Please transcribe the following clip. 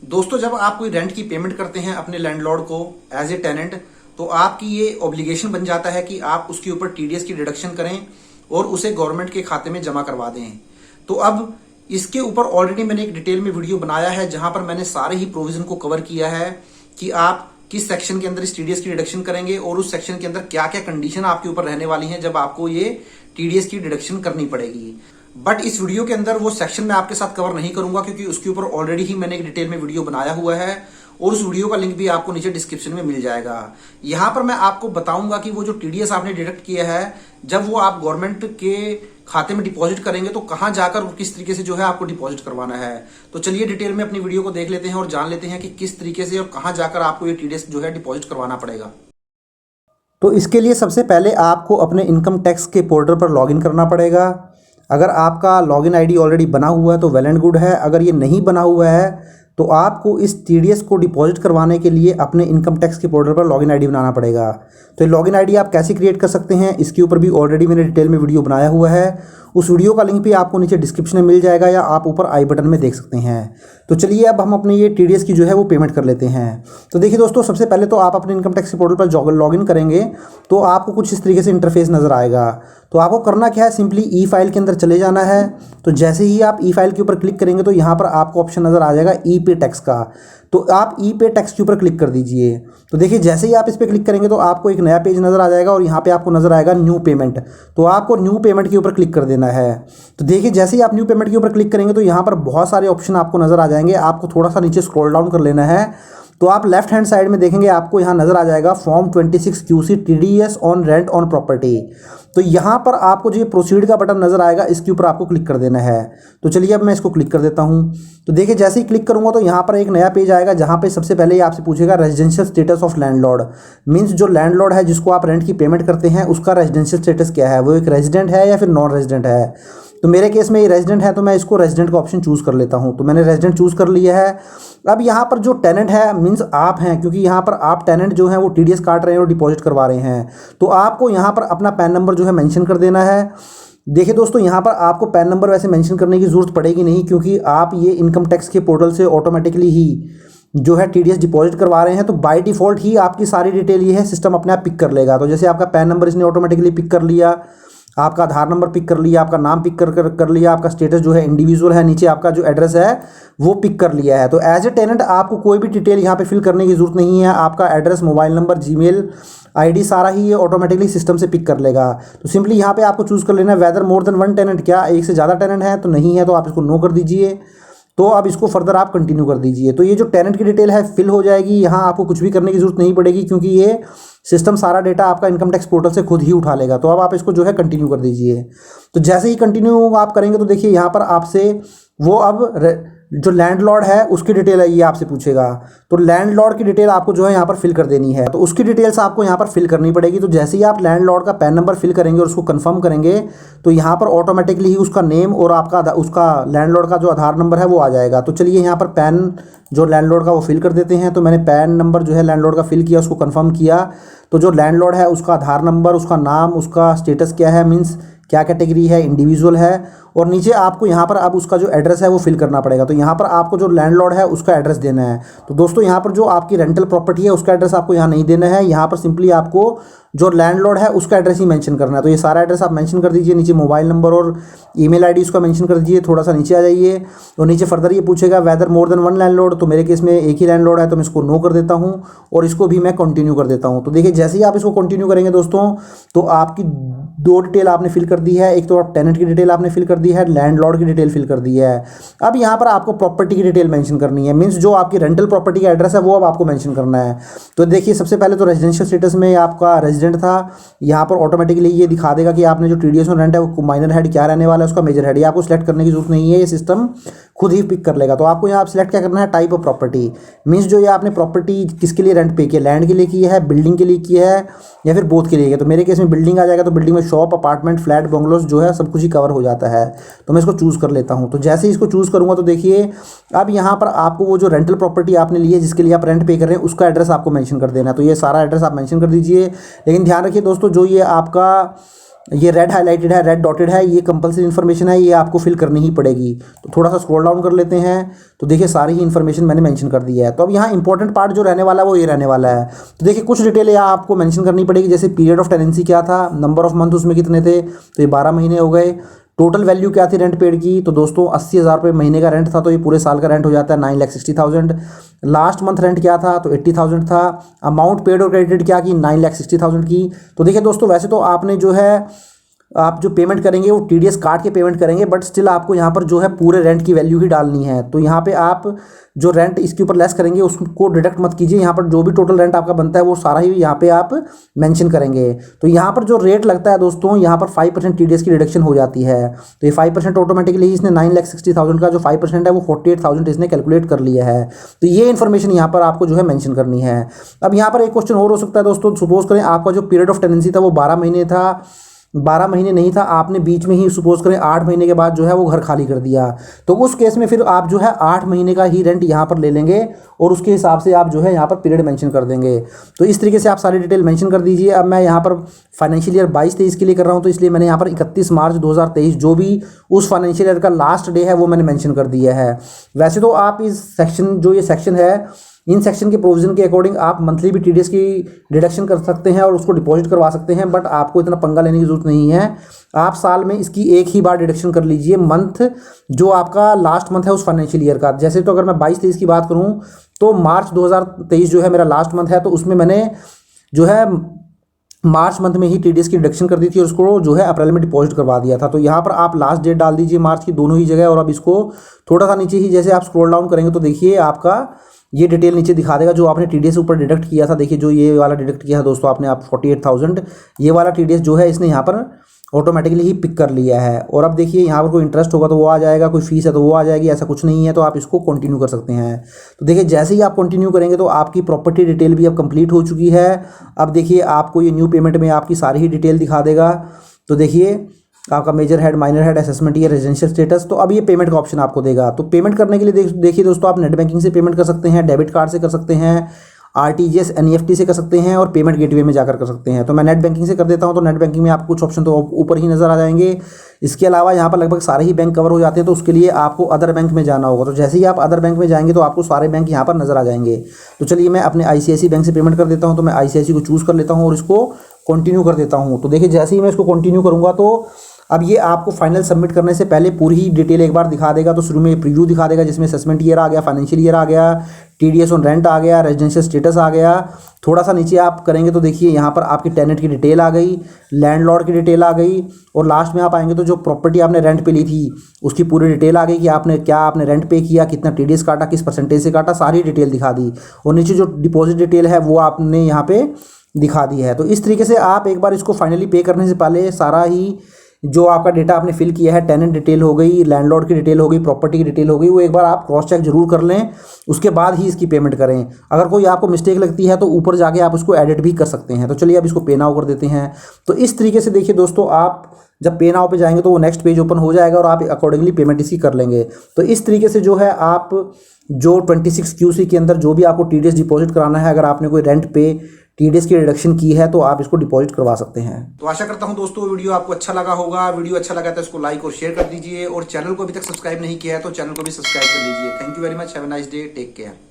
दोस्तों, जब आप कोई रेंट की पेमेंट करते हैं अपने लैंडलॉर्ड को एज ए टेनेंट, तो आपकी ये ऑब्लिगेशन बन जाता है कि आप उसके ऊपर टीडीएस की डिडक्शन करें और उसे गवर्नमेंट के खाते में जमा करवा दें। तो अब इसके ऊपर ऑलरेडी मैंने एक डिटेल में वीडियो बनाया है जहां पर मैंने सारे ही प्रोविजन को कवर किया है कि आप किस सेक्शन के अंदर इस टीडीएस की डिडक्शन करेंगे और उस सेक्शन के अंदर क्या क्या कंडीशन आपके ऊपर रहने वाली हैं जब आपको ये टीडीएस की डिडक्शन करनी पड़ेगी। बट इस वीडियो के अंदर वो सेक्शन मैं आपके साथ कवर नहीं करूंगा क्योंकि उसके ऊपर ऑलरेडी ही मैंने एक डिटेल में वीडियो बनाया हुआ है और उस वीडियो का लिंक भी आपको नीचे डिस्क्रिप्शन में मिल जाएगा। यहां पर मैं आपको बताऊंगा कि वो जो टीडीएस आपने डिडक्ट किया है, जब वो आप गवर्नमेंट के खाते में डिपॉजिट करेंगे तो कहां जाकर किस तरीके से जो है आपको डिपॉजिट करवाना है। तो चलिए डिटेल में अपनी वीडियो को देख लेते हैं और जान लेते हैं कि किस तरीके से और कहां जाकर आपको ये टीडीएस जो है डिपॉजिट करवाना पड़ेगा। तो इसके लिए सबसे पहले आपको अपने इनकम टैक्स के पोर्टल पर लॉगिन करना पड़ेगा। अगर आपका लॉगिन आईडी ऑलरेडी बना हुआ है तो वेल एंड गुड है। अगर ये नहीं बना हुआ है तो आपको इस टीडीएस को डिपॉजिट करवाने के लिए अपने इनकम टैक्स के पोर्टल पर लॉगिन आईडी बनाना पड़ेगा। तो ये लॉगिन आईडी आप कैसे क्रिएट कर सकते हैं, इसके ऊपर भी ऑलरेडी मैंने डिटेल में वीडियो बनाया हुआ है। उस वीडियो का लिंक भी आपको नीचे डिस्क्रिप्शन में मिल जाएगा या आप ऊपर आई बटन में देख सकते हैं। तो चलिए अब हम अपने ये टीडीएस की जो है वो पेमेंट कर लेते हैं। तो देखिए दोस्तों, सबसे पहले तो आप अपने इनकम टैक्स के पोर्टल पर लॉगिन करेंगे तो आपको कुछ इस तरीके से इंटरफेस नज़र आएगा। तो आपको करना क्या है, सिंपली ई फाइल के अंदर चले जाना है। तो जैसे ही आप ई फाइल के ऊपर क्लिक करेंगे तो यहाँ पर आपको ऑप्शन नज़र आ जाएगा ई पे टैक्स का। तो आप ई पे टैक्स के ऊपर क्लिक कर दीजिए। तो देखिए जैसे ही आप इस पर क्लिक करेंगे तो आपको एक नया पेज नज़र आ जाएगा और यहाँ पे आपको नज़र आएगा न्यू पेमेंट। तो आपको न्यू पेमेंट के ऊपर क्लिक कर देना है। तो देखिए जैसे ही आप न्यू पेमेंट के ऊपर क्लिक करेंगे तो यहाँ पर बहुत सारे ऑप्शन आपको नज़र आ जाएंगे। आपको थोड़ा सा नीचे स्क्रॉल डाउन कर लेना है। तो आप लेफ्ट हैंड साइड में देखेंगे आपको यहाँ नज़र आ जाएगा form 26 QC TDS on rent on property. तो यहाँ पर आपको जो ये प्रोसीड का बटन नज़र आएगा इसके ऊपर आपको क्लिक कर देना है। तो चलिए अब मैं इसको क्लिक कर देता हूँ। तो देखिए जैसे ही क्लिक करूँगा तो यहाँ पर एक नया पेज आएगा जहाँ पे सबसे पहले ही आपसे पूछेगा residential status of landlord. Means जो लैंडलॉर्ड है जिसको आप रेंट की पेमेंट करते हैं उसका रेजिडेंशियल स्टेटस क्या है, वो एक रेजिडेंट है या फिर नॉन रेजिडेंट है। तो मेरे केस में ये रेजिडेंट है तो मैं इसको रेजिडेंट का ऑप्शन चूज़ कर लेता हूँ। तो मैंने रेजिडेंट चूज़ कर लिया है। अब यहाँ पर जो टेनेंट है मीन्स आप हैं, क्योंकि यहाँ पर आप टेनेंट जो हैं वो टीडीएस काट रहे हैं और डिपॉजिट करवा रहे हैं। तो आपको यहाँ पर अपना पैन नंबर जो है मेंशन कर देना है। देखिए दोस्तों, यहाँ पर आपको पैन नंबर वैसे मेंशन करने की ज़रूरत पड़ेगी नहीं क्योंकि आप ये इनकम टैक्स के पोर्टल से ऑटोमेटिकली ही जो है टीडीएस डिपॉजिट करवा रहे हैं। तो बाय डिफ़ॉल्ट ही आपकी सारी डिटेल ये है सिस्टम अपने आप पिक कर लेगा। तो जैसे आपका पैन नंबर इसने ऑटोमेटिकली पिक कर लिया, आपका आधार नंबर पिक कर लिया, आपका नाम पिक कर लिया, आपका स्टेटस जो है इंडिविजुअल है, नीचे आपका जो एड्रेस है वो पिक कर लिया है। तो एज ए टेनेंट आपको कोई भी डिटेल यहाँ पे फिल करने की ज़रूरत नहीं है। आपका address, mobile number, Gmail ID सारा ही ये ऑटोमेटिकली सिस्टम से पिक कर लेगा। तो सिंपली यहाँ पे आपको चूज़ कर लेना है whether more than one tenant, क्या एक से ज़्यादा टेनेंट है, तो नहीं है तो आप इसको नो कर दीजिए। तो अब इसको फर्दर आप कंटिन्यू कर दीजिए। तो ये जो टेनेंट की डिटेल है फिल हो जाएगी। यहाँ आपको कुछ भी करने की ज़रूरत नहीं पड़ेगी क्योंकि ये सिस्टम सारा डेटा आपका इनकम टैक्स पोर्टल से खुद ही उठा लेगा। तो अब आप इसको जो है कंटिन्यू कर दीजिए। तो जैसे ही कंटिन्यू आप करेंगे तो देखिए यहाँ पर आपसे वो अब जो लैंडलॉर्ड है उसकी डिटेल है ये आपसे पूछेगा। तो लैंडलॉर्ड की डिटेल आपको जो है यहाँ पर फिल कर देनी है। तो उसकी डिटेल्स आपको यहाँ पर फिल करनी पड़ेगी। तो जैसे ही आप लैंडलॉर्ड का पैन नंबर फिल करेंगे और उसको कंफर्म करेंगे तो यहाँ पर ऑटोमेटिकली ही उसका नेम और आपका उसका लैंडलॉर्ड का जो आधार नंबर है वो आ जाएगा। तो चलिए यहाँ पर पैन जो लैंडलॉर्ड का वो फिल कर देते हैं। तो मैंने पैन नंबर जो है लैंडलॉर्ड का फिल किया, उसको कंफर्म किया। तो जो लैंडलॉर्ड है उसका आधार नंबर, उसका नाम, उसका स्टेटस क्या है, मीन्स क्या कैटेगरी है, इंडिविजुअल है, और नीचे आपको यहाँ पर अब उसका जो एड्रेस है वो फिल करना पड़ेगा। तो यहाँ पर आपको जो लैंडलॉर्ड है उसका एड्रेस देना है। तो दोस्तों यहाँ पर जो आपकी रेंटल प्रॉपर्टी है उसका एड्रेस आपको यहाँ नहीं देना है। यहाँ पर सिंपली आपको जो लैंडलॉर्ड है उसका एड्रेस ही मेंशन करना है। तो ये सारा एड्रेस आप मेंशन कर दीजिए। नीचे मोबाइल नंबर और ईमेल आईडी उसका मेंशन कर दीजिए। थोड़ा सा नीचे आ जाइए और नीचे फर्दर ये पूछेगा whether more than one landlord. तो मेरे केस में एक ही लैंडलॉर्ड है तो मैं इसको नो कर देता हूँ और इसको भी मैं कंटिन्यू कर देता हूँ। तो देखिए जैसे ही आप इसको कंटिन्यू करेंगे दोस्तों तो आपकी दो डिटेल आपने फिल कर दी है। एक तो आप टेनेंट की डिटेल आपने फिल कर दी है, लैंडलॉर्ड की डिटेल फिल कर दी है। अब यहाँ पर आपको प्रॉपर्टी की डिटेल मेंशन करनी है। मींस जो आपकी रेंटल प्रॉपर्टी का एड्रेस है वो अब आपको मेंशन करना है। तो देखिए सबसे पहले तो रेजिडेंशियल स्टेटस में आपका रेजिडेंट था। यहाँ पर ऑटोमेटिकली ये दिखा देगा कि आपने जो टीडीएस ऑन रेंट है वो माइनर हेड क्या रहने वाला है, उसका मेजर हेड। ये आपको सिलेक्ट करने की जरूरत नहीं है, ये सिस्टम खुद ही पिक कर लेगा। तो आपको यहाँ सिलेक्ट क्या करना है, टाइप ऑफ प्रॉपर्टी। मीन्स जो ये आपने प्रॉपर्टी किसके लिए रेंट पे किया, लैंड के लिए की है, बिल्डिंग के लिए की है या फिर बोथ के लिए किया। तो मेरे केस में बिल्डिंग आ जाएगा। तो बिल्डिंग में शॉप, अपार्टमेंट, फ्लैट, बंगलोज जो है सब कुछ ही कवर हो जाता है। तो मैं इसको चूज़ कर लेता हूँ। तो जैसे ही इसको चूज़ करूँगा तो देखिए अब यहाँ पर आपको वो जो रेंटल प्रॉपर्टी आपने ली है जिसके लिए आप रेंट पे कर रहे हैं उसका एड्रेस आपको मेंशन कर देना है। तो ये सारा एड्रेस आप मेंशन कर दीजिए। लेकिन ध्यान रखिए दोस्तों, जो ये आपका ये रेड हाईलाइटेड है, रेड डॉटेड है, ये कंपल्सरी इन्फॉर्मेशन है, ये आपको फिल करनी ही पड़ेगी। तो थोड़ा सा स्क्रॉल डाउन कर लेते हैं तो देखिए सारी ही इन्फॉर्मेशन मैंने मेंशन कर दी है। तो अब यहाँ इंपॉर्टेंट पार्ट जो रहने वाला है वो ये रहने वाला है। तो देखिए कुछ डिटेल यहाँ आपको मेंशन करनी पड़ेगी, जैसे पीरियड ऑफ टेनेंसी क्या था, नंबर ऑफ मंथ उसमें कितने थे, तो ये 12 महीने हो गए। टोटल वैल्यू क्या थी रेंट पेड की, तो दोस्तों 80,000 रुपये महीने का रेंट था, तो ये पूरे साल का रेंट हो जाता है 9,60,000। लास्ट मंथ रेंट क्या था, तो 80,000 था। अमाउंट पेड और क्रेडिटेड क्या की, 9,60,000 की। तो देखिए दोस्तों वैसे तो आपने जो है आप जो पेमेंट करेंगे वो टीडीएस काट के पेमेंट करेंगे, बट स्टिल आपको यहाँ पर जो है पूरे रेंट की वैल्यू ही डालनी है। तो यहाँ पे आप जो रेंट इसके ऊपर लेस करेंगे उसको डिडक्ट मत कीजिए, यहाँ पर जो भी टोटल रेंट आपका बनता है वो सारा ही यहाँ पे आप मेंशन करेंगे। तो यहाँ पर जो रेट लगता है दोस्तों, यहाँ पर 5% टीडीएस की रिडक्शन हो जाती है। तो ये 5% ऑटोमेटिकली इसने 9,60,000 का जो 5% है वो 48,000 इसने कैलकुलेट कर लिया है। तो ये इन्फॉर्मेशन यहाँ पर आपको जो है मेंशन करनी है। अब यहाँ पर एक क्वेश्चन और हो सकता है दोस्तों, सपोज करें आपका जो पीरियड ऑफ टेनेंसी था वो 12 महीने था, 12 महीने नहीं था, आपने बीच में ही सपोज करें 8 महीने के बाद जो है वो घर खाली कर दिया, तो उस केस में फिर आप जो है 8 महीने का ही रेंट यहाँ पर ले लेंगे और उसके हिसाब से आप जो है यहाँ पर पीरियड मेंशन कर देंगे। तो इस तरीके से आप सारी डिटेल मेंशन कर दीजिए। अब मैं यहाँ पर फाइनेंशियल ईयर 22-23 के लिए कर रहा हूँ, तो इसलिए मैंने यहाँ पर 31 मार्च 2023 जो भी उस फाइनेंशियल ईयर का लास्ट डे है वो मैंने मेंशन कर दिया है। वैसे तो आप इस सेक्शन जो ये सेक्शन है, इन सेक्शन के प्रोविजन के अकॉर्डिंग आप मंथली भी टीडीएस की डिडक्शन कर सकते हैं और उसको डिपॉजिट करवा सकते हैं, बट आपको इतना पंगा लेने की जरूरत नहीं है। आप साल में इसकी एक ही बार डिडक्शन कर लीजिए, मंथ जो आपका लास्ट मंथ है उस फाइनेंशियल ईयर का। जैसे तो अगर मैं 22-23 की बात करूं तो मार्च 2023 जो है मेरा लास्ट मंथ है, तो उसमें मैंने जो है मार्च मंथ में ही टीडीएस की डिडक्शन कर दी थी और उसको जो है अप्रैल में डिपॉजिट करवा दिया था। तो यहाँ पर आप लास्ट डेट डाल दीजिए मार्च की दोनों ही जगह। और अब इसको थोड़ा सा नीचे ही जैसे आप स्क्रॉल डाउन करेंगे तो देखिए आपका ये डिटेल नीचे दिखा देगा जो आपने टीडीएस ऊपर डिडक्ट किया था। देखिए जो ये वाला डिडक्ट किया है दोस्तों आपने, आप 48,000, ये वाला टीडीएस जो है इसने यहाँ पर ऑटोमेटिकली ही पिक कर लिया है। और अब देखिए यहाँ पर कोई इंटरेस्ट होगा तो वो आ जाएगा, कोई फीस है तो वो आ जाएगी, ऐसा कुछ नहीं है। तो आप इसको कंटिन्यू कर सकते हैं। तो देखिए जैसे ही आप कंटिन्यू करेंगे तो आपकी प्रॉपर्टी डिटेल भी अब कंप्लीट हो चुकी है। अब देखिए आपको ये न्यू पेमेंट में आपकी सारी ही डिटेल दिखा देगा। तो देखिए आपका major head, minor head, assessment year, residential status, तो अब ये पेमेंट का ऑप्शन आपको देगा। तो पेमेंट करने के लिए देखिए दोस्तों आप नेट बैंकिंग से पेमेंट कर सकते हैं, डेबिट कार्ड से कर सकते हैं, आरटीजीएस, एनईएफटी से कर सकते हैं और पेमेंट गेटवे में जाकर कर सकते हैं। तो मैं नेट बैंकिंग से कर देता हूं। तो नेट बैंकिंग में आपको कुछ ऑप्शन तो ऊपर ही नजर आ जाएंगे। इसके अलावा यहाँ पर लगभग सारे ही बैंक कवर हो जाते हैं, तो उसके लिए आपको अदर बैंक में जाना होगा। तो जैसे ही आप अदर बैंक में जाएंगे तो आपको सारे बैंक यहाँ पर नजर आ जाएंगे। तो चलिए मैं अपने आईसीआईसी बैंक से पेमेंट कर देता हूँ। तो मैं आईसीआईसी को चूज़ कर लेता हूँ और इसको कंटिन्यू कर देता हूँ। तो देखिए जैसे ही मैं इसको कंटिन्यू करूँगा तो अब ये आपको फाइनल सबमिट करने से पहले पूरी ही डिटेल एक बार दिखा देगा। तो शुरू में प्रीव्यू दिखा देगा जिसमें असेसमेंट ईयर आ गया, फाइनेंशियल ईयर आ गया, टीडीएस ऑन रेंट आ गया, रेजिडेंशियल स्टेटस आ गया। थोड़ा सा नीचे आप करेंगे तो देखिए यहाँ पर आपकी टेनेंट की डिटेल आ गई, लैंडलॉर्ड की डिटेल आ गई और लास्ट में आप आएंगे तो जो प्रॉपर्टी आपने रेंट पे ली थी उसकी पूरी डिटेल आ गई कि आपने रेंट पे किया, कितना टीडीएस काटा, किस परसेंटेज से काटा, सारी डिटेल दिखा दी। और नीचे जो डिपॉजिट डिटेल है वो आपने यहाँ पे दिखा दी है। तो इस तरीके से आप एक बार इसको फाइनली पे करने से पहले सारा ही जो आपका डेटा आपने फिल किया है, टेनेंट डिटेल हो गई, लैंडलॉर्ड की डिटेल हो गई, प्रॉपर्टी की डिटेल हो गई, वो एक बार आप क्रॉस चेक जरूर कर लें, उसके बाद ही इसकी पेमेंट करें। अगर कोई आपको मिस्टेक लगती है तो ऊपर जाके आप उसको एडिट भी कर सकते हैं। तो चलिए अब इसको पे नाउ कर देते हैं। तो इस तरीके से देखिए दोस्तों आप जब पे नाउ पे जाएंगे तो वो नेक्स्ट पेज ओपन हो जाएगा और आप अकॉर्डिंगली पेमेंट इसकी कर लेंगे। तो इस तरीके से जो है आप जो 26 QC के अंदर जो भी आपको टीडीएस डिपॉजिट कराना है, अगर आपने कोई रेंट पे टीडीएस की रिडक्शन की है तो आप इसको डिपॉजिट करवा सकते हैं। तो आशा करता हूं दोस्तों वीडियो आपको अच्छा लगा होगा। वीडियो अच्छा लगा तो इसको लाइक और शेयर कर दीजिए और चैनल को अभी तक सब्सक्राइब नहीं किया है तो चैनल को भी सब्सक्राइब कर लीजिए। Thank you very much, have a nice day, take care.